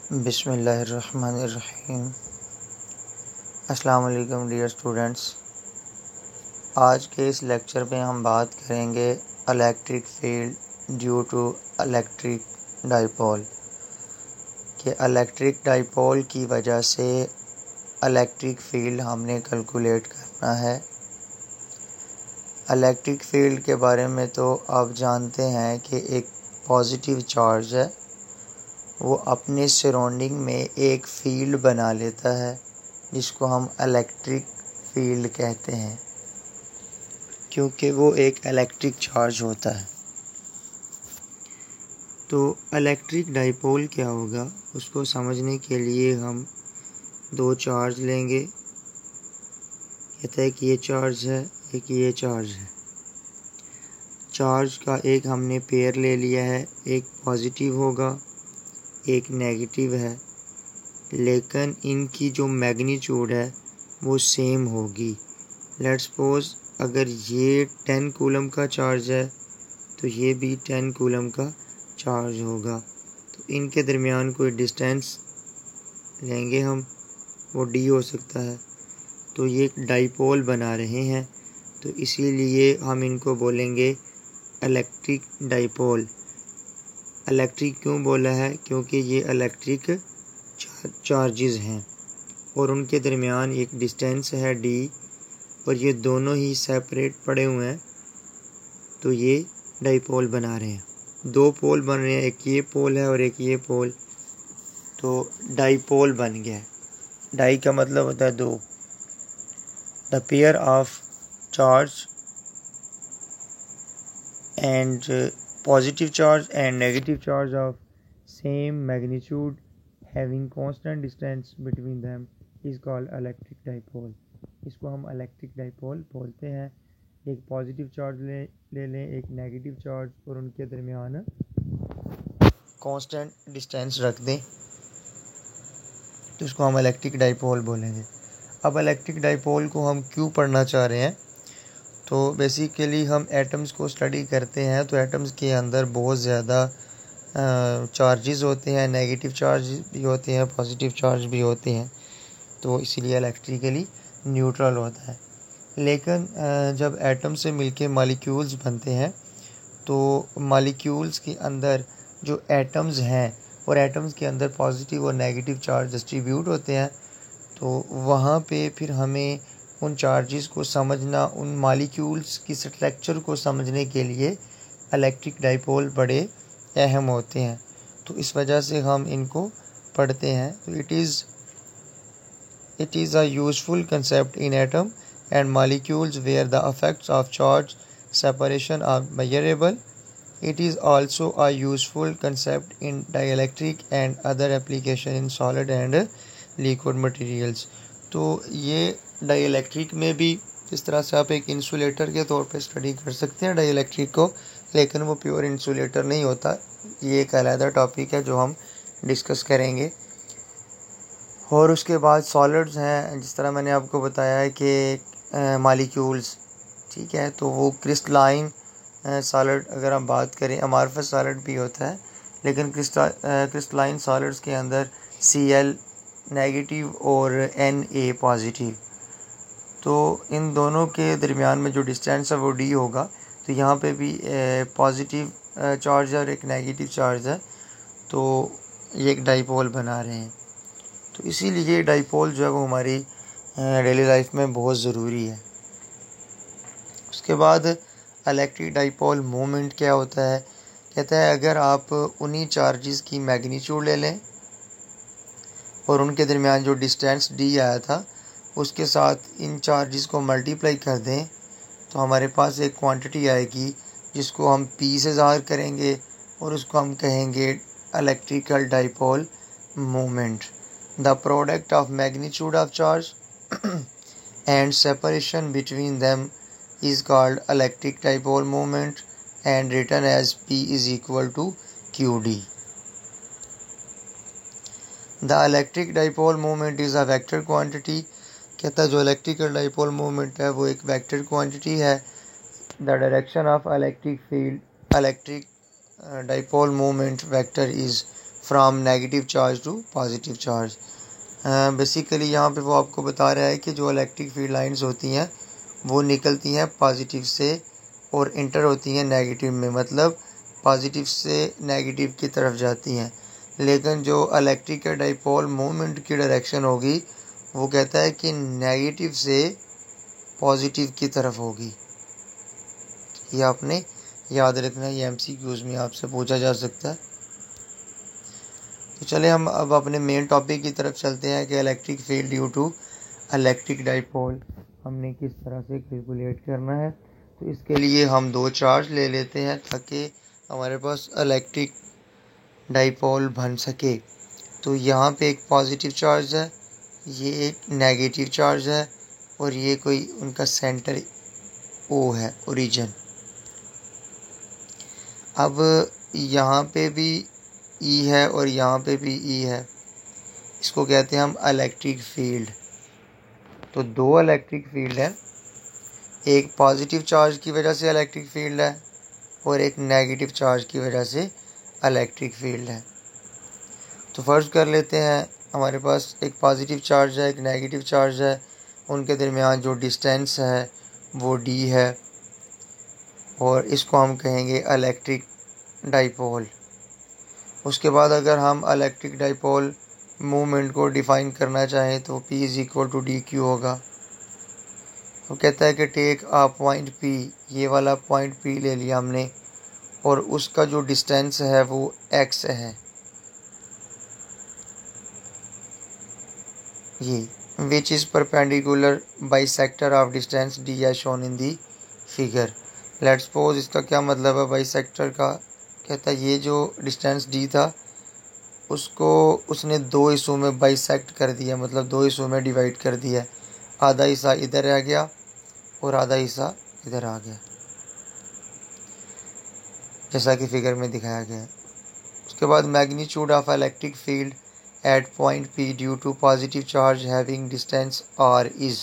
बिस्मिल्लाहिर्रहमानिर्रहीम। अस्सलाम वालेकुम डियर स्टूडेंट्स। आज के इस लेक्चर में हम बात करेंगे electric field due to electric dipole कि इलेक्ट्रिक डाइपोल की वजह से इलेक्ट्रिक फील्ड हमने कैलकुलेट करना है। इलेक्ट्रिक फील्ड के बारे में तो आप जानते हैं कि एक पॉजिटिव चार्ज है, वो अपने सराउंडिंग में एक फील्ड बना लेता है जिसको हम इलेक्ट्रिक फील्ड कहते हैं, क्योंकि वो एक इलेक्ट्रिक चार्ज होता है। तो इलेक्ट्रिक डाइपोल क्या होगा, उसको समझने के लिए हम दो चार्ज लेंगे। कहता है कि ये चार्ज है, एक ये चार्ज है। चार्ज का एक हमने पेयर ले लिया है, एक पॉजिटिव होगा, एक नेगेटिव है, लेकिन इनकी जो मैग्नीट्यूड है वो सेम होगी। लेट्स सपोज अगर ये 10 कूलम का चार्ज है तो ये भी 10 कूलम का चार्ज होगा। तो इनके दरमियान कोई डिस्टेंस लेंगे हम, वो डी हो सकता है। तो ये एक डाइपोल बना रहे हैं, तो इसीलिए हम इनको बोलेंगे इलेक्ट्रिक डाइपोल। इलेक्ट्रिक क्यों बोला है, क्योंकि ये इलेक्ट्रिक चार्जेस हैं और उनके दरमियान एक डिस्टेंस है डी, और ये दोनों ही सेपरेट पड़े हुए हैं, तो ये डाइपोल बना रहे हैं। दो पोल बन रहे हैं, एक ये पोल है और एक ये पोल, तो डाइपोल बन गया। डाई का मतलब होता है दो। The pair of charge and positive charge and negative charge of same magnitude having constant distance between them is called electric dipole। इसको हम इलेक्ट्रिक डाइपोल बोलते हैं। एक पॉजिटिव चार्ज ले लें, एक नेगेटिव चार्ज, और उनके दरमियान कांस्टेंट डिस्टेंस रख दें, तो इसको हम इलेक्ट्रिक डाइपोल बोलेंगे। अब इलेक्ट्रिक डाइपोल को हम क्यों पढ़ना चाह रहे हैं, तो बेसिकली हम एटम्स को स्टडी करते हैं, तो एटम्स के अंदर बहुत ज़्यादा चार्जेस होते हैं, नेगेटिव चार्ज भी होते हैं, पॉजिटिव चार्ज भी होते हैं, तो इसीलिए इलेक्ट्रिकली न्यूट्रल होता है। लेकिन जब एटम से मिलके मॉलिक्यूल्स बनते हैं, तो मॉलिक्यूल्स के अंदर जो एटम्स हैं और एटम्स के अंदर पॉजिटिव और नेगेटिव चार्ज डिस्ट्रीब्यूट होते हैं, तो वहाँ पे फिर हमें उन चार्जेस को समझना, उन मॉलिक्यूल्स की स्ट्रक्चर को समझने के लिए इलेक्ट्रिक डाइपोल बड़े अहम होते हैं। तो इस वजह से हम इनको पढ़ते हैं। तो it is a useful concept in atom and molecules where the effects of charge separation are measurable. It is also a useful concept in dielectric and other application in solid and liquid materials. तो ये dielectric में भी इस तरह से आप एक insulator के तौर पे स्टडी कर सकते हैं डाइइलेक्ट्रिक को, लेकिन वो प्योर इंसुलेटर नहीं होता। ये एक अलग टॉपिक है जो हम डिस्कस करेंगे। और उसके बाद सॉलिड्स हैं, जिस तरह मैंने आपको बताया है कि मॉलिक्यूल्स, ठीक है, तो वो क्रिस्टलाइन सॉलिड, अगर हम बात करें अमॉर्फस सॉलिड भी होता है, लेकिन क्रिस्टलाइन सॉलिड्स के अंदर Cl नेगेटिव और Na पॉजिटिव, तो इन दोनों के दरमियान में जो डिस्टेंस है वो डी होगा। तो यहाँ पे भी पॉजिटिव चार्ज है और एक नेगेटिव चार्ज है, तो ये एक डाइपोल बना रहे हैं। तो इसीलिए डाइपोल जो है वो हमारी डेली लाइफ में बहुत ज़रूरी है। उसके बाद इलेक्ट्रिक डाइपोल मोमेंट क्या होता है, कहता है अगर आप उन्हीं चार्जेस की मैग्नीट्यूड ले लें और उनके दरमियान जो डिस्टेंस डी आया था उसके साथ इन चार्जेस को मल्टीप्लाई कर दें, तो हमारे पास एक क्वांटिटी आएगी जिसको हम पी से ज़ाहिर करेंगे और उसको हम कहेंगे electrical dipole moment. The product of magnitude of charge and separation between them is called electric dipole moment and written as P is equal to QD. The electric dipole moment is a vector quantity। कहता है जो electrical dipole moment है वो एक vector quantity है। The direction of electric field electric dipole moment vector is from negative charge to positive charge. Basically यहाँ पे वो आपको बता रहा है कि जो इलेक्ट्रिक फील्ड लाइंस होती हैं वो निकलती हैं पॉजिटिव से और इंटर होती हैं नेगेटिव में, मतलब पॉजिटिव से नेगेटिव की तरफ जाती हैं। लेकिन जो इलेक्ट्रिक का डाइपोल मूवमेंट की डायरेक्शन होगी वो कहता है कि नेगेटिव से पॉजिटिव की तरफ होगी। ये आपने याद रखना है, ये एमसीक्यूज में आपसे पूछा जा सकता है। तो चले हम अब अपने मेन टॉपिक की तरफ चलते हैं कि electric field due to electric dipole हमने किस तरह से कैलकुलेट करना है। तो इसके लिए हम दो चार्ज ले लेते हैं ताकि हमारे पास इलेक्ट्रिक डाइपोल बन सके। तो यहाँ पे एक पॉजिटिव चार्ज है, ये एक नेगेटिव चार्ज है और ये कोई उनका सेंटर ओ है, ओरिजिन। अब यहाँ पे भी ई है और यहाँ पे भी ई है, इसको कहते हैं हम इलेक्ट्रिक फील्ड। तो दो इलेक्ट्रिक फील्ड है, एक पॉजिटिव चार्ज की वजह से इलेक्ट्रिक फील्ड है और एक नेगेटिव चार्ज की वजह से इलेक्ट्रिक फील्ड है। तो फर्ज कर लेते हैं हमारे पास एक पॉजिटिव चार्ज है, एक नेगेटिव चार्ज है, उनके दरमियान जो डिस्टेंस है वो डी है और इसको हम कहेंगे इलेक्ट्रिक डाइपोल। उसके बाद अगर हम इलेक्ट्रिक डाइपोल मूवमेंट को डिफ़ाइन करना चाहें तो P is equal to d q होगा। वो कहता है कि टेक आ पॉइंट P, ये वाला पॉइंट P ले लिया हमने और उसका जो डिस्टेंस है वो x है, ये which is perpendicular bisector of distance d as shown in the figure. Let's suppose इसका क्या मतलब है बाइसेक्टर का, कहता है ये जो डिस्टेंस d था उसको उसने दो हिस्सों में बाइसेक्ट कर दिया, मतलब दो हिस्सों में डिवाइड कर दिया। आधा हिस्सा इधर आ गया और आधा हिस्सा इधर आ गया, जैसा कि फिगर में दिखाया गया है। उसके बाद magnitude of electric field at point P due to positive charge having distance R is.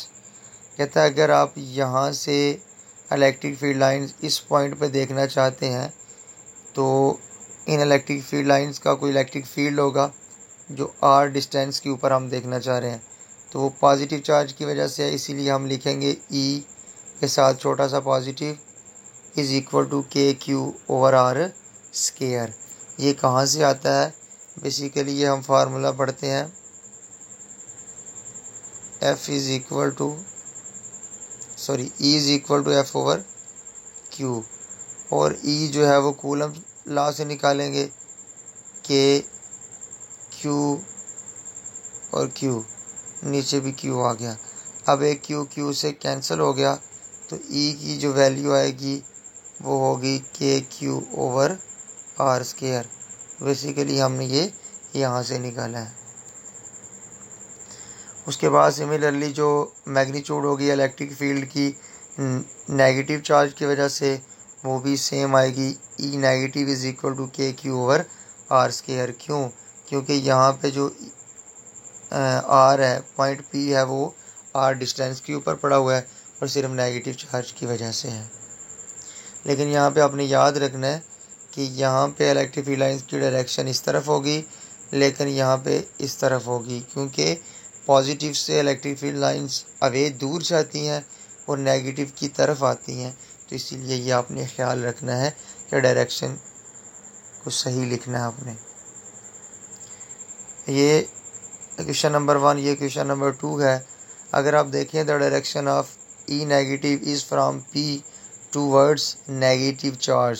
कहता है अगर आप यहाँ से इलेक्ट्रिक फील्ड लाइंस इस पॉइंट पे देखना चाहते हैं तो इन इलेक्ट्रिक फील्ड लाइंस का कोई इलेक्ट्रिक फील्ड होगा जो R डिस्टेंस के ऊपर हम देखना चाह रहे हैं। तो वो पॉजिटिव चार्ज की वजह से है, इसीलिए हम लिखेंगे E के साथ छोटा सा positive is equal to KQ over R square. ये कहाँ से आता है, बेसिकली ये हम फार्मूला पढ़ते हैं F is equal to E is equal to F over Q, और E जो है वो कूलम लॉ से निकालेंगे K Q और Q, नीचे भी Q आ गया। अब एक Q से कैंसिल हो गया तो E की जो वैल्यू आएगी वो होगी KQ over R square. Basically हमने ये यहाँ से निकाला है। उसके बाद सिमिलरली जो मैग्नीट्यूड होगी इलेक्ट्रिक फील्ड की नेगेटिव चार्ज की वजह से वो भी सेम आएगी, E negative is equal to KQ over R square. क्यों, क्योंकि यहाँ पे जो R है, पॉइंट P है, वो R डिस्टेंस के ऊपर पड़ा हुआ है और सिर्फ नेगेटिव चार्ज की वजह से है। लेकिन यहाँ पे आपने याद रखना है कि यहाँ पे इलेक्ट्रिक फील्ड लाइंस की डायरेक्शन इस तरफ होगी लेकिन यहाँ पे इस तरफ होगी, क्योंकि पॉजिटिव से इलेक्ट्रिक फील्ड लाइंस अवे दूर जाती हैं और नेगेटिव की तरफ आती हैं। तो इसीलिए ये आपने ख्याल रखना है कि डायरेक्शन को सही लिखना है आपने। ये क्वेश्चन नंबर 1, ये क्वेश्चन नंबर 2 है। अगर आप देखें the direction of E negative is from P towards negative charge.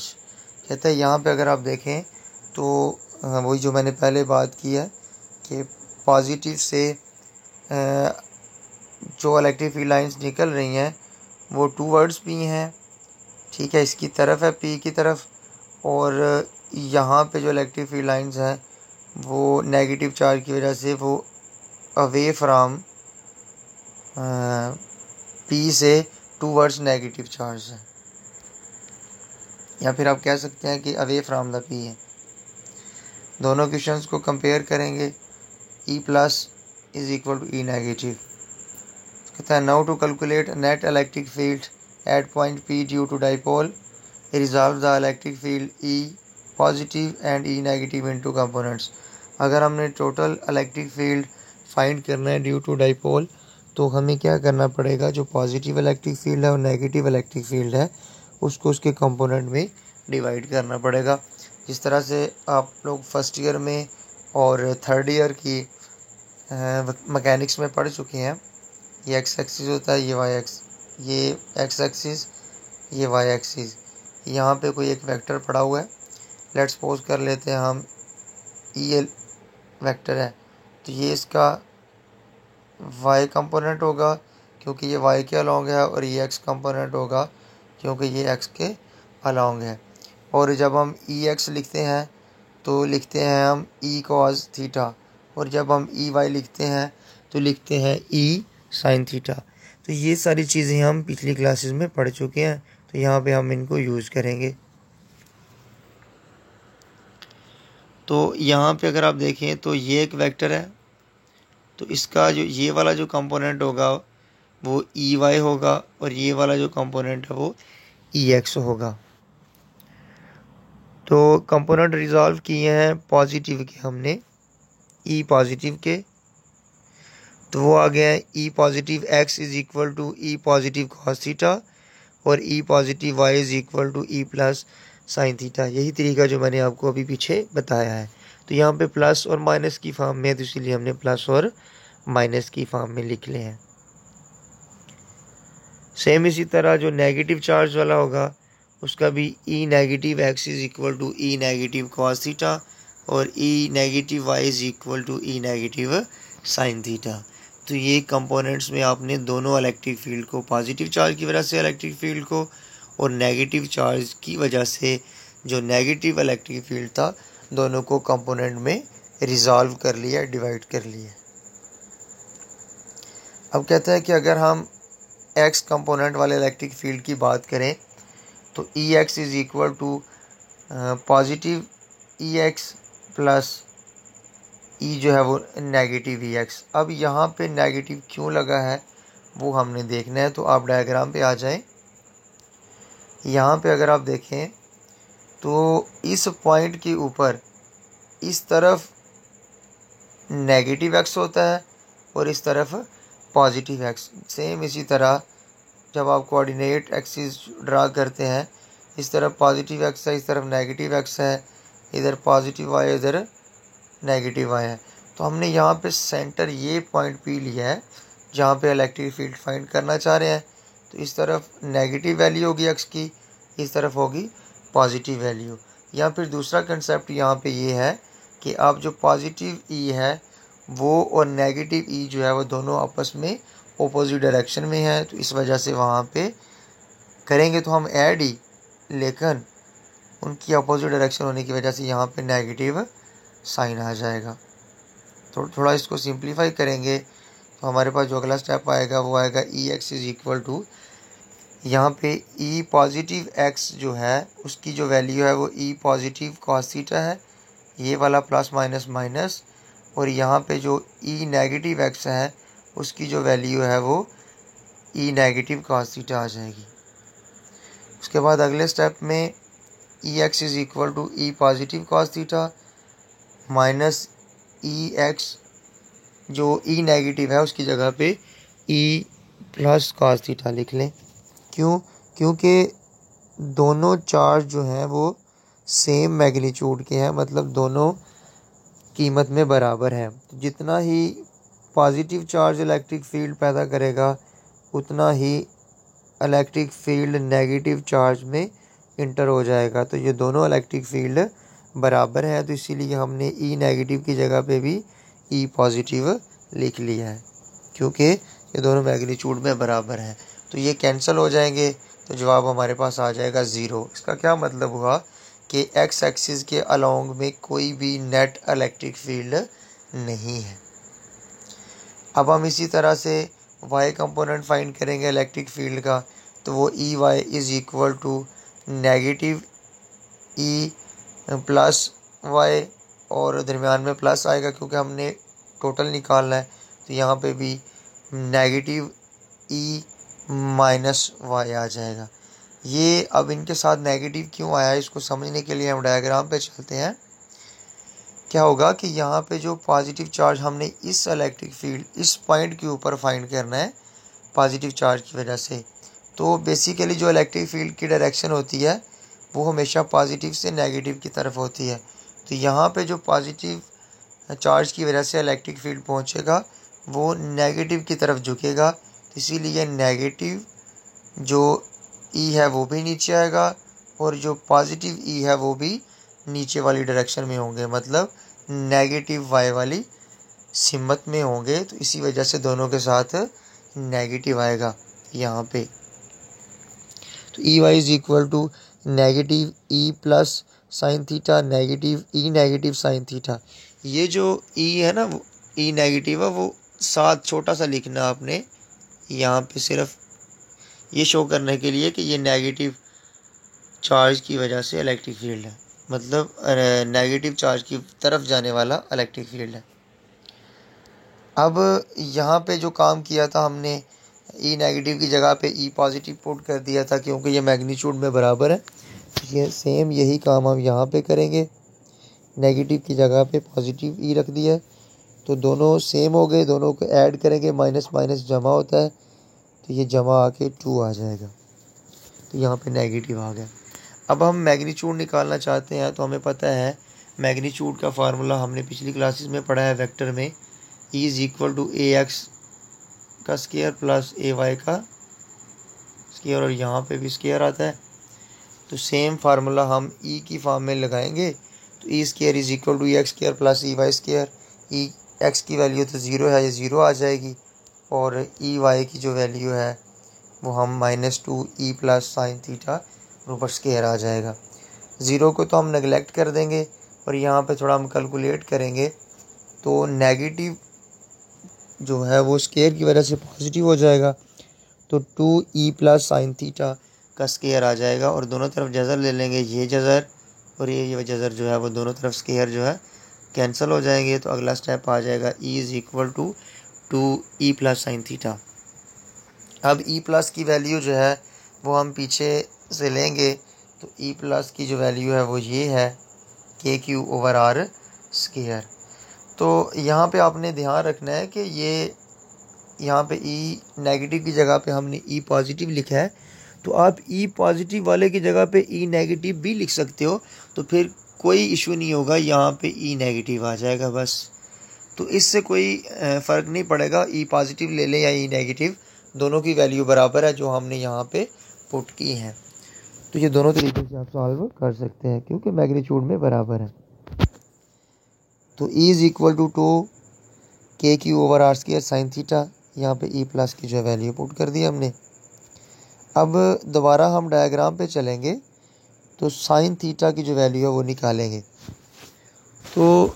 कहता है यहाँ पे अगर आप देखें तो वही जो मैंने पहले बात की है कि पॉजिटिव से जो इलेक्ट्रिक फील्ड लाइंस निकल रही हैं वो टूवर्ड्स P हैं, ठीक है, इसकी तरफ है P की तरफ, और यहाँ पे जो इलेक्ट्रिक फील्ड लाइंस हैं वो नेगेटिव चार्ज की वजह से वो अवे फ्राम P से टूवर्ड्स नेगेटिव चार्ज है, या फिर आप कह सकते हैं कि अवे फ्राम द P है। दोनों क्वेश्चंस को कंपेयर करेंगे, E plus is equal to E negative. कहता है now to calculate net electric field at point P due to dipole resolve the electric field E positive and E negative into components. अगर हमने total electric field find करना है due to dipole, तो हमें क्या करना पड़ेगा, जो पॉजिटिव इलेक्ट्रिक फील्ड है और नेगेटिव इलेक्ट्रिक फील्ड है उसको उसके कंपोनेंट में डिवाइड करना पड़ेगा। जिस तरह से आप लोग फर्स्ट ईयर में और थर्ड ईयर की मैकेनिक्स में पढ़ चुके हैं, ये एक्स एक्सिस होता है, ये एक्स एक्सिस, ये वाई एक्सिस। यहाँ पे कोई एक वेक्टर पड़ा हुआ है, लेट्स सपोज कर लेते हैं हम ई वेक्टर है, तो ये इसका y कंपोनेंट होगा क्योंकि ये y के अलॉन्ग है, और ये x कंपोनेंट होगा क्योंकि ये x के अलॉन्ग है। और जब हम ex लिखते हैं तो लिखते हैं हम e cos थीटा, और जब हम ey लिखते हैं तो लिखते हैं e sin थीटा। तो ये सारी चीज़ें हम पिछली क्लासेस में पढ़ चुके हैं, तो यहाँ पे हम इनको यूज़ करेंगे। तो यहाँ पे अगर आप देखें तो ये एक वेक्टर है, तो इसका जो ये वाला जो कंपोनेंट होगा वो ई वाई होगा, और ये वाला जो कंपोनेंट है वो ई एक्स होगा। तो कंपोनेंट रिजॉल्व किए हैं पॉजिटिव के हमने, ई पॉजिटिव के, तो वो आ गया है E positive X is equal to E positive cos theta, और E positive Y is equal to E plus sine theta. यही तरीका जो मैंने आपको अभी पीछे बताया है। तो यहाँ पे प्लस और माइनस की फॉर्म में है, तो इसीलिए हमने प्लस और माइनस की फॉर्म में लिख ले हैं। सेम इसी तरह जो नेगेटिव चार्ज वाला होगा उसका भी E negative X is equal to E negative cos theta, और E negative Y is equal to E negative sine theta. तो ये कंपोनेंट्स में आपने दोनों इलेक्ट्रिक फील्ड को, पॉजिटिव चार्ज की वजह से इलेक्ट्रिक फील्ड को और नेगेटिव चार्ज की वजह से जो नेगेटिव इलेक्ट्रिक फील्ड था, दोनों को कंपोनेंट में रिजॉल्व कर लिया, डिवाइड कर लिया। अब कहते हैं कि अगर हम एक्स कंपोनेंट वाले इलेक्ट्रिक फील्ड की बात करें तो E X is equal to positive E X plus E जो है वो नेगेटिव ई एक्स। अब यहाँ पे नेगेटिव क्यों लगा है वो हमने देखना है, तो आप डायग्राम पे आ जाएं। यहाँ पे अगर आप देखें तो इस पॉइंट के ऊपर इस तरफ नेगेटिव एक्स होता है और इस तरफ पॉजिटिव एक्स। सेम इसी तरह जब आप कोऑर्डिनेट एक्सिस ड्रा करते हैं, इस तरफ पॉजिटिव एक्स है, इस तरफ नेगेटिव एक्स है, इधर पॉजिटिव वाई है, इधर नेगेटिव वाई है। तो हमने यहाँ पे सेंटर ये पॉइंट पी लिया है जहाँ पे इलेक्ट्रिक फील्ड फाइंड करना चाह रहे हैं। तो इस तरफ नेगेटिव वैल्यू होगी एक्स की, इस तरफ होगी पॉजिटिव वैल्यू। या फिर दूसरा कंसेप्ट यहाँ पे ये है कि आप जो पॉजिटिव ई है वो और नेगेटिव ई जो है वो दोनों आपस में ऑपोजिट डायरेक्शन में है, तो इस वजह से वहाँ पे करेंगे तो हम ऐड ही, लेकिन उनकी अपोजिट डायरेक्शन होने की वजह से यहाँ पे नेगेटिव साइन आ जाएगा। तो थोड़ा इसको सिंप्लीफाई करेंगे तो हमारे पास जो अगला स्टेप आएगा वो आएगा ई एक्स इज इक्वल टू, यहाँ पे ई पॉजिटिव एक्स जो है उसकी जो वैल्यू है वो ई पॉजिटिव कॉस थीटा है, ये वाला प्लस माइनस माइनस, और यहाँ पे जो ई नेगेटिव एक्स है उसकी जो वैल्यू है वो ई नेगेटिव कॉस थीटा आ जाएगी। उसके बाद अगले स्टेप में E X is equal to E positive cos theta minus E X जो ई नेगेटिव है उसकी जगह पे ई प्लस कॉस थीटा लिख लें। क्यों? क्योंकि दोनों चार्ज जो हैं वो सेम मैग्नीट्यूड के हैं, मतलब दोनों कीमत में बराबर है। जितना ही पॉजिटिव चार्ज इलेक्ट्रिक फील्ड पैदा करेगा उतना ही इलेक्ट्रिक फील्ड नेगेटिव चार्ज में इंटर हो जाएगा। तो ये दोनों इलेक्ट्रिक फील्ड बराबर है, तो इसीलिए हमने ई नेगेटिव की जगह पे भी ई पॉजिटिव लिख लिया है, क्योंकि ये दोनों मैग्नीट्यूड में बराबर हैं। तो ये कैंसिल हो जाएंगे, तो जवाब हमारे पास आ जाएगा 0। इसका क्या मतलब हुआ कि एक्स एक्सिस के अलोंग में कोई भी नेट इलेक्ट्रिक फील्ड नहीं है। अब हम इसी तरह से वाई कंपोनेंट फाइंड करेंगे इलेक्ट्रिक फील्ड का, तो वो E Y is equal to negative E plus Y, और दरमियान में प्लस आएगा क्योंकि हमने टोटल निकालना है। तो यहाँ पे भी नेगेटिव ई माइनस वाई आ जाएगा। ये अब इनके साथ नेगेटिव क्यों आया है इसको समझने के लिए हम डायग्राम पे चलते हैं क्या होगा कि यहाँ पे जो पॉजिटिव चार्ज हमने इस इलेक्ट्रिक फील्ड इस पॉइंट के ऊपर फाइंड करना है पॉजिटिव चार्ज की वजह से। तो बेसिकली जो इलेक्ट्रिक फील्ड की डायरेक्शन होती है वो हमेशा पॉजिटिव से नेगेटिव की तरफ होती है। तो यहाँ पे जो पॉजिटिव चार्ज की वजह से इलेक्ट्रिक फील्ड पहुँचेगा वो नेगेटिव की तरफ झुकेगा, इसीलिए नेगेटिव जो ई है वो भी नीचे आएगा और जो पॉजिटिव ई है वो भी नीचे वाली डायरेक्शन में होंगे, मतलब नेगेटिव वाई वाली सिमत में होंगे। तो इसी वजह से दोनों के साथ नेगेटिव आएगा यहाँ पे। तो E Y is equal to negative E plus sine theta negative E negative sine theta. ये जो ई है ना, वो ई नेगेटिव है, वो साथ छोटा सा लिखना आपने यहाँ पे, सिर्फ ये शो करने के लिए कि ये नेगेटिव चार्ज की वजह से इलेक्ट्रिक फील्ड है, मतलब नेगेटिव चार्ज की तरफ जाने वाला इलेक्ट्रिक फील्ड है। अब यहाँ पे जो काम किया था हमने, ई नेगेटिव की जगह पे ई पॉजिटिव पुट कर दिया था क्योंकि ये मैग्नीट्यूड में बराबर है। ये सेम यही काम हम यहाँ पे करेंगे, नेगेटिव की जगह पे पॉजिटिव ई रख दिया, तो दोनों सेम हो गए, दोनों को ऐड करेंगे, माइनस माइनस जमा होता है, तो ये जमा आके 2 आ जाएगा, तो यहाँ पे नेगेटिव आ गया। अब हम मैग्नीट्यूड निकालना चाहते हैं, तो हमें पता है मैग्नीट्यूड का फार्मूला हमने पिछली क्लासेस में पढ़ा है वेक्टर में, E is equal to A X का स्केयर प्लस ए वाई का स्केयर, और यहाँ पे भी स्केयर आता है। तो सेम फार्मूला हम E की फॉर्म में लगाएंगे, तो E square is equal to X square plus E Y square. E X की वैल्यू तो 0 है, ये 0 आ जाएगी, और ई वाई की जो वैल्यू है वो हम -2 ई प्लस साइन थीटा ऊपर स्केयर आ जाएगा। 0 को तो हम नेगलेक्ट कर देंगे और यहाँ पे थोड़ा हम कैलकुलेट करेंगे, तो नेगेटिव जो है वो स्केयर की वजह से पॉजिटिव हो जाएगा, तो 2 ई प्लस साइन थीटा का स्केयर आ जाएगा, और दोनों तरफ जज़र ले लेंगे, ये जज़र और ये जज़र जो है वो दोनों तरफ स्केयर जो है कैंसिल हो जाएंगे। तो अगला स्टेप आ जाएगा E is equal to 2 E plus sine theta. अब ई प्लस की वैल्यू जो है वो हम पीछे से लेंगे, तो ई प्लस की जो वैल्यू है वो ये है के क्यू ओवर आर स्केयर। तो यहाँ पे आपने ध्यान रखना है कि ये यहाँ पे ई नेगेटिव की जगह पे हमने ई पॉजिटिव लिखा है, तो आप ई पॉजिटिव वाले की जगह पे ई नेगेटिव भी लिख सकते हो, तो फिर कोई इशू नहीं होगा, यहाँ पे ई नेगेटिव आ जाएगा बस। तो इससे कोई फ़र्क नहीं पड़ेगा, ई पॉजिटिव ले लें या ई नेगेटिव, दोनों की वैल्यू बराबर है जो हमने यहाँ पे पुट की है। तो ये दोनों तरीके से आप सॉल्व कर सकते हैं क्योंकि मैग्नीट्यूड में बराबर है। तो ई is equal to 2 k q over r square sine theta, यहाँ पे ई प्लस की जो वैल्यू पुट कर दी हमने। अब दोबारा हम डायग्राम पे चलेंगे, तो साइन थीटा की जो वैल्यू है वो निकालेंगे। तो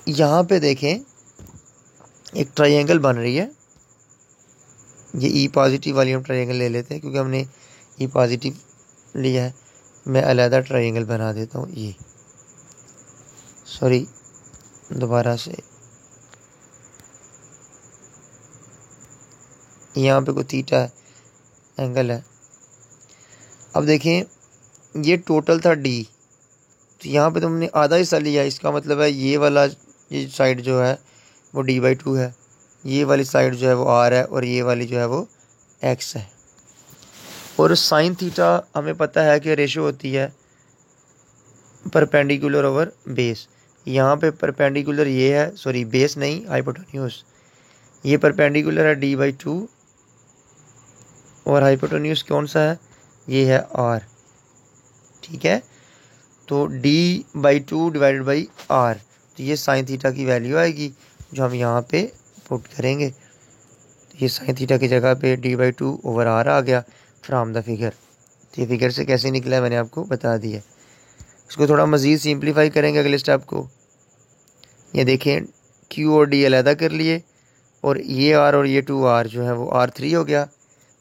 यहाँ पे देखें एक ट्रायंगल बन रही है, ये ई पॉजिटिव वाली हम ट्रायंगल ले लेते हैं क्योंकि हमने ई पॉजिटिव लिया है। मैं अलग ट्रायंगल बना देता हूँ, ये सॉरी दोबारा से, यहाँ पे कोई थीटा एंगल है। अब देखें ये टोटल था डी, तो यहाँ पे तुमने आधा हिस्सा लिया, इसका मतलब है ये वाला ये साइड जो है वो d/2 है, ये वाली साइड जो है वो r है, और ये वाली जो है वो x है। और साइन थीटा हमें पता है कि रेशो होती है परपेंडिकुलर ओवर बेस। यहाँ पे परपेंडिकुलर ये है, सॉरी बेस नहीं हाइपोटेन्यूज, ये परपेंडिकुलर है d/2 और हाइपोटेन्यूज कौन सा है, ये है r, ठीक है। तो d/2 डिवाइडेड बाई r, तो ये साइन थीटा की वैल्यू आएगी जो हम यहाँ पे पुट करेंगे। तो ये साइन थीटा की जगह पे d/2 ओवर r आ गया फ्रॉम द फिगर। तो ये फिगर से कैसे निकला है मैंने आपको बता दिया। इसको थोड़ा मज़ीद सिंप्लीफाई करेंगे अगले स्टेप को। ये देखें q और d अलहदा कर लिए, और ये r और ये 2r जो है वो r3 हो गया,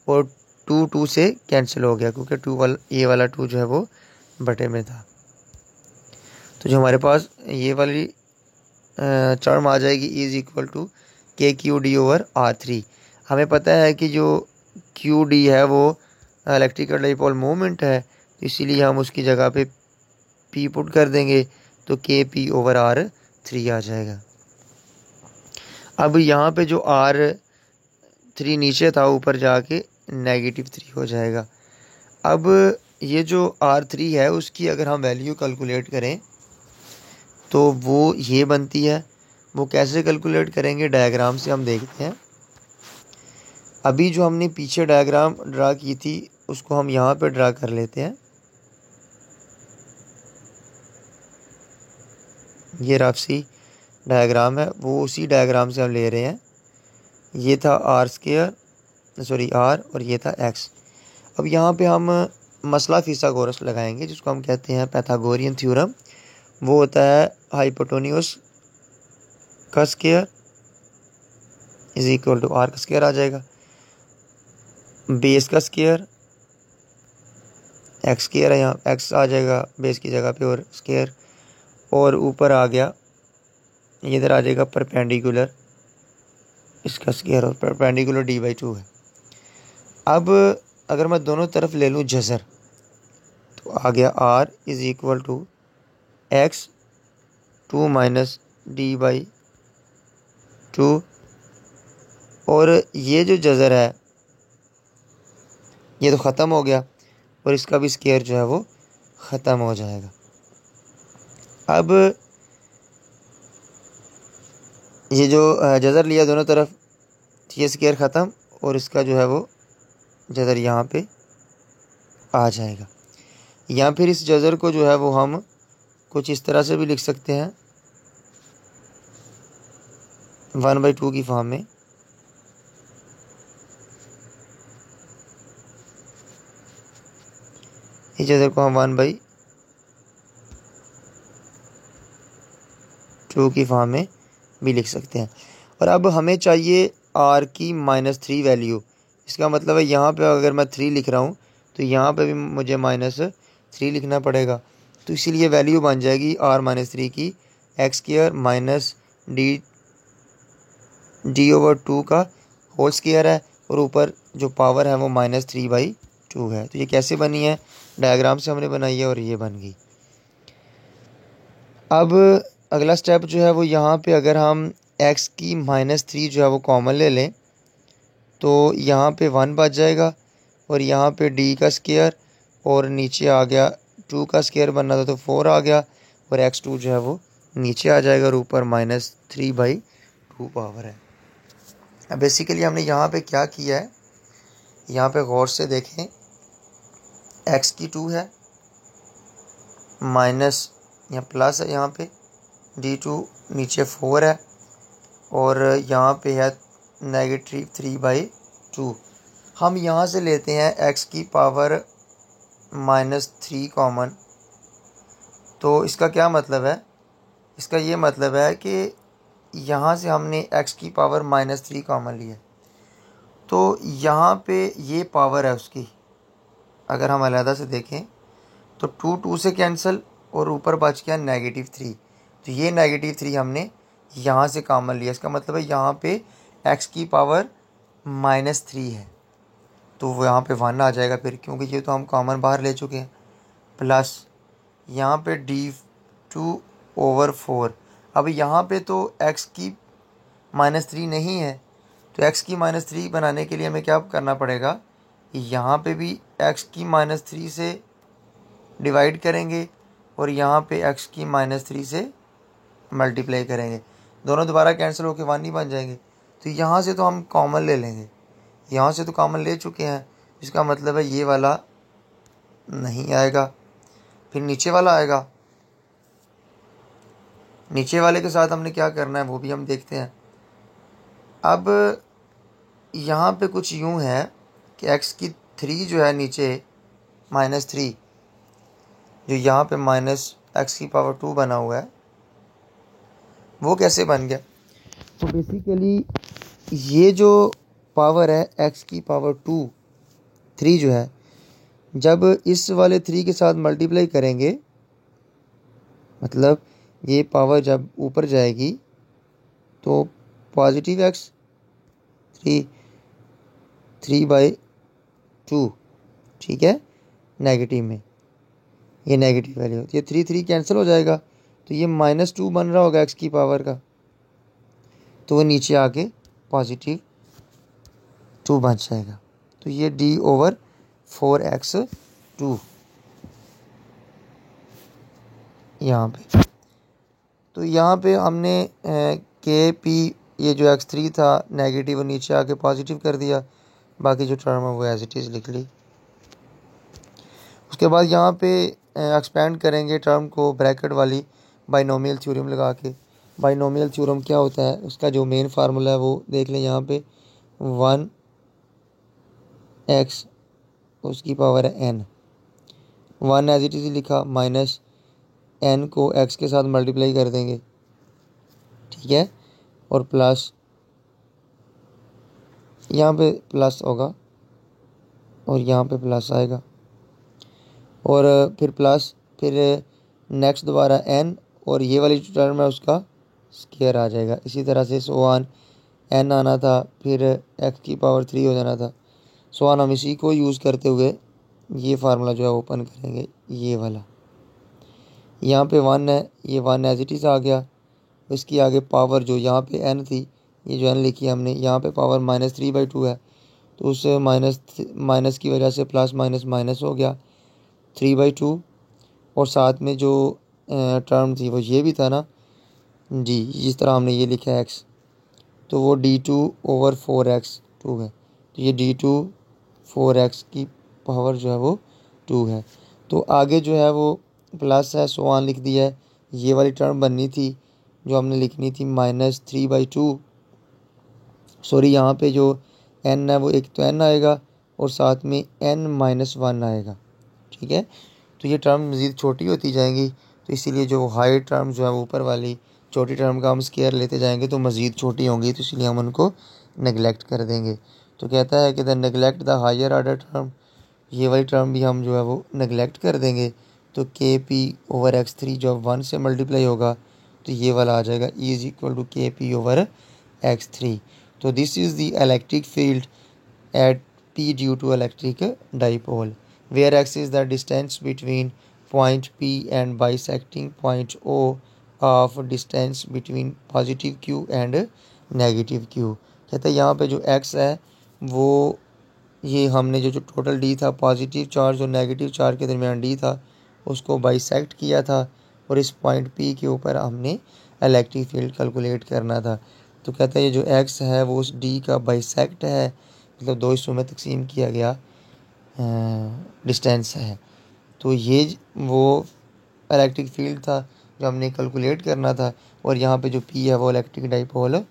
और 2 से कैंसिल हो गया क्योंकि ये वाला 2 जो है वो बटे में था। तो जो हमारे पास ये वाली टर्म आ जाएगी इज़ इक्वल टू के क्यू डी ओवर r3। हमें पता है कि जो क्यू डी है वो इलेक्ट्रिकल डाइपोल मोमेंट है, तो इसीलिए हम उसकी जगह पे p पुट कर देंगे, तो KP/R3 आ जाएगा। अब यहाँ पे जो R3 नीचे था ऊपर जाके -3 हो जाएगा। अब ये जो R3 है उसकी अगर हम वैल्यू कैलकुलेट करें तो वो ये बनती है। वो कैसे कैलकुलेट करेंगे, डायग्राम से हम देखते हैं। अभी जो हमने पीछे डायग्राम ड्रा की थी उसको हम यहाँ पे ड्रा कर लेते हैं। ये रफ सी डायग्राम है, वो उसी डायग्राम से हम ले रहे हैं। ये था R और ये था X। अब यहाँ पे हम मसला फिसागोरस लगाएंगे जिसको हम कहते हैं पैथागोरियन थ्योरम। वो होता है हाइपोटेन्यूस का square is equal to R का स्क्वायर आ जाएगा, बेस का स्क्वायर X स्क्वायर है, यहाँ X आ जाएगा बेस की जगह पे और स्क्वायर, और ऊपर आ गया ये इधर आ जाएगा परपेंडिकुलर इसका स्क्वायर, और परपेंडिकुलर D/2 है। अब अगर मैं दोनों तरफ ले लूँ जज़र तो आ गया R is equal to X 2 minus D/2, और ये जो जज़र है ये तो ख़त्म हो गया और इसका भी स्क्वायर जो है वो ख़त्म हो जाएगा। अब ये जो जज़र लिया दोनों तरफ, ये स्क्वायर ख़त्म और इसका जो है वो जज़र यहाँ पे आ जाएगा। या फिर इस जज़र को जो है वो हम कुछ इस तरह से भी लिख सकते हैं 1/2 की फॉर्म में। इस जज़र को हम 1/2 की फॉर्म में भी लिख सकते हैं। और अब हमें चाहिए R की -3 वैल्यू। इसका मतलब है यहाँ पे अगर मैं 3 लिख रहा हूँ तो यहाँ पे भी मुझे -3 लिखना पड़ेगा। तो इसीलिए वैल्यू बन जाएगी R-3 की X स्क्वायर माइनस D/2 का होल स्क्वायर है, और ऊपर जो पावर है वो -3/2 है। तो ये कैसे बनी है, डायग्राम से हमने बनाई है और ये बन गई। अब अगला स्टेप जो है वो यहाँ पे अगर हम X की -3 जो है वो कॉमन ले लें तो यहाँ पे 1 बच जाएगा, और यहाँ पे D का स्क्वायर और नीचे आ गया 2 का स्क्वायर बनना था तो 4 आ गया, और X2 जो है वो नीचे आ जाएगा और ऊपर -3/2 पावर है। अब बेसिकली हमने यहाँ पे क्या किया है, यहाँ पे गौर से देखें, X की 2 है माइनस यहाँ प्लस है, यहाँ पे D2 नीचे 4 है, और यहाँ पे है -3/2। हम यहाँ से लेते हैं X की पावर -3 कॉमन। तो इसका क्या मतलब है, इसका ये मतलब है कि यहाँ से हमने X की पावर -3 कॉमन ली है, तो यहाँ पे ये पावर है उसकी। अगर हम अलहदा से देखें तो 2 से कैंसिल और ऊपर बच गया -3। तो ये -3 हमने यहाँ से कॉमन लिया। इसका मतलब है यहाँ पे X की पावर -3 है, तो वो यहाँ पे 1 आ जाएगा फिर, क्योंकि ये तो हम कॉमन बाहर ले चुके हैं। प्लस यहाँ पे D2/4। अब यहाँ पे तो X की -3 नहीं है, तो X की -3 बनाने के लिए हमें क्या करना पड़ेगा, यहाँ पे भी X की -3 से डिवाइड करेंगे और यहाँ पे X की -3 से मल्टीप्लाई करेंगे। दोनों दोबारा कैंसिल होकर 1 ही बन जाएंगे। तो यहाँ से तो हम कॉमन ले लेंगे, यहाँ से तो कॉमन ले चुके हैं, इसका मतलब है ये वाला नहीं आएगा। फिर नीचे वाला आएगा, नीचे वाले के साथ हमने क्या करना है वो भी हम देखते हैं। अब यहाँ पे कुछ यूँ है कि X की 3 जो है नीचे -3, जो यहाँ पे -X⁻² बना हुआ है, वो कैसे बन गया। तो बेसिकली ये जो पावर है X⁻², 3 जो है, जब इस वाले 3 के साथ मल्टीप्लाई करेंगे, मतलब ये पावर जब ऊपर जाएगी तो पॉजिटिव X 3/2, ठीक है, नेगेटिव में ये नेगेटिव वैल्यू होती है। 3 कैंसिल हो जाएगा, तो ये -2 बन रहा होगा x की पावर का, तो वो नीचे आके +2 बन जाएगा। तो ये d/4x2 यहाँ पे। तो यहाँ पे हमने KP ये जो x3 था नेगेटिव नीचे आके पॉजिटिव कर दिया, बाकी जो टर्म है वो एज इट इज़ लिख ली। उसके बाद यहाँ पे एक्सपेंड करेंगे टर्म को ब्रैकेट वाली बाइनोमियल थ्योरम लगा के। बाइनोमियल थ्योरम क्या होता है, उसका जो मेन फार्मूला है वो देख लें यहाँ पे 1x उसकी पावर है n, 1 एज इट इज़ लिखा, माइनस n को x के साथ मल्टीप्लाई कर देंगे, ठीक है, और प्लस यहाँ पे प्लस होगा और यहाँ पे प्लस आएगा, और फिर प्लस, फिर नेक्स्ट दोबारा n और ये वाली जो टर्म है उसका स्क्वायर आ जाएगा। इसी तरह से n आना था, फिर x की पावर 3 हो जाना था। हम इसी को यूज़ करते हुए ये फार्मूला जो है ओपन करेंगे, ये वाला। यहाँ पे 1 है, ये 1 एज इट इज़ आ गया। इसकी आगे पावर जो यहाँ पे n थी, ये जो n लिखी हमने, यहाँ पे पावर -3/2 है, तो उस माइनस की वजह से प्लस माइनस माइनस हो गया 3/2, और साथ में जो टर्म थी वो ये भी था ना जी, जिस तरह हमने ये लिखा है x, तो वो d2/4x2 है। तो ये d2/4x की पावर जो है वो 2 है। तो आगे जो है वो प्लस है, लिख दिया है। ये वाली टर्म बननी थी जो हमने लिखनी थी -3/2, सॉरी यहाँ पे जो n है वो एक तो n आएगा और साथ में n-1 आएगा, ठीक है। तो ये टर्म मज़ीद छोटी होती जाएंगी, तो इसीलिए जो हाई टर्म जो है वो ऊपर वाली छोटी टर्म का हम स्क्वायर लेते जाएंगे तो मज़ीद छोटी होंगी, तो इसलिए हम उनको नेगलेक्ट कर देंगे। तो कहता है कि the neglect the higher order term, ये वाली टर्म भी हम जो है वो नेगलेक्ट कर देंगे। तो KP/x3 जो 1 से मल्टीप्लाई होगा तो ये वाला आ जाएगा E = KP/x3। तो this is the electric field at P due to electric dipole, where x is the distance between point P and bisecting point O of distance between positive Q and negative Q। कहते हैं यहाँ पे जो x है वो ये हमने जो टोटल d था, पॉजिटिव चार्ज और नेगेटिव चार्ज के दरमियान d था, उसको बाइसेक्ट किया था और इस पॉइंट P के ऊपर हमने इलेक्ट्रिक फील्ड कैलकुलेट करना था। तो कहता है ये जो x है वो उस d का बाइसेक्ट है, मतलब दो हिस्सों में तकसीम किया गया डिस्टेंस है। तो ये वो इलेक्ट्रिक फील्ड था जो हमने कैलकुलेट करना था, और यहाँ पे जो P है वो इलेक्ट्रिक डाइपोल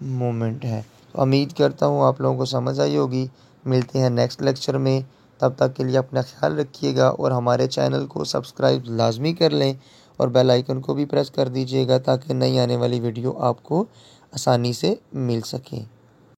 मोमेंट है। तो उम्मीद करता हूँ आप लोगों को समझ आई होगी। मिलते हैं नेक्स्ट लेक्चर में, तब तक के लिए अपना ख्याल रखिएगा और हमारे चैनल को सब्सक्राइब लाजमी कर लें और बेल आइकन को भी प्रेस कर दीजिएगा ताकि नई आने वाली वीडियो आपको आसानी से मिल सके।